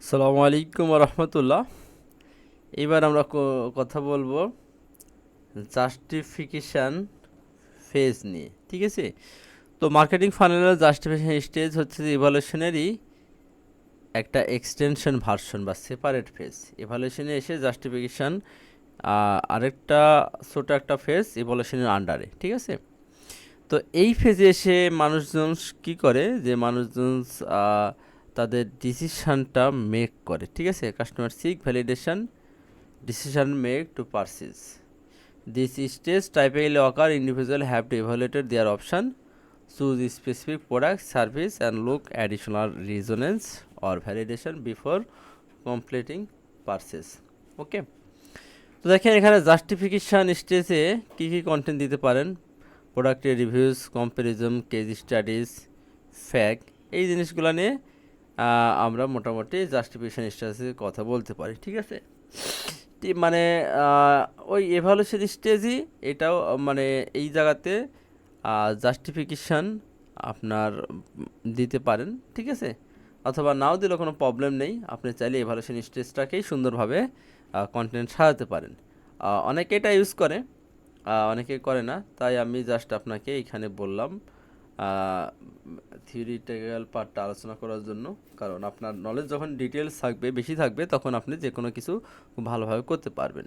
আসসালামু আলাইকুম রহমতুল্লাহ। এবার আমরা কথা বলবো জাস্টিফিকেশান ফেজ নিয়ে, ঠিক আছে? তো মার্কেটিং ফানেলের জাস্টিফিকেশন স্টেজ হচ্ছে যে ইভালুয়েশনেরই একটা এক্সটেনশন ভার্সন বা সেপারেট ফেজ। ইভালুয়েশনে এসে জাস্টিফিকেশান আরেকটা ছোট একটা ফেজ ইভালুয়েশনের আন্ডারে, ঠিক আছে? তো এই ফেজে এসে মানুষজন কি করে, যে মানুষজন তাদের ডিসিশনটা মেক করে, ঠিক আছে? Customer seek validation decision make to purchase. This stage typically occur individuals have to evaluate their option, choose specific product, service and look additional resonance or validation before completing purchase. ওকে, তো দেখেন এখানে justification স্টেজে কী কী content দিতে পারেন। প্রোডাক্টের reviews, comparison, case studies, fact, এই জিনিসগুলো নিয়ে আমরা মোটামুটি জাস্টিফিকেশান স্টেজে কথা বলতে পারি, ঠিক আছে? মানে ওই এভালুয়েশন স্টেজই এটাও, মানে এই জায়গাতে জাস্টিফিকেশান আপনার দিতে পারেন, ঠিক আছে? অথবা নাও দিলেও কোনো প্রবলেম নেই, আপনি চাইলে এভালুয়েশন স্টেজটাকেই সুন্দরভাবে কন্টেন্ট সাজাতে পারেন। অনেকে এটা ইউজ করে, অনেকে করে না, তাই আমি জাস্ট আপনাকে এখানে বললাম থিওরিটিক্যাল পার্টটা আলোচনা করার জন্য। কারণ আপনার নলেজ যখন ডিটেলস থাকবে, বেশি থাকবে, তখন আপনি যে কোনো কিছু খুব ভালোভাবে করতে পারবেন।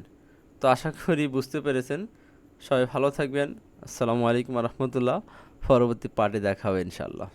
তো আশা করি বুঝতে পেরেছেন। সবাই ভালো থাকবেন। আসসালামু আলাইকুম রহমতুল্লাহ। পরবর্তী পার্টে দেখা হবে ইনশাল্লাহ।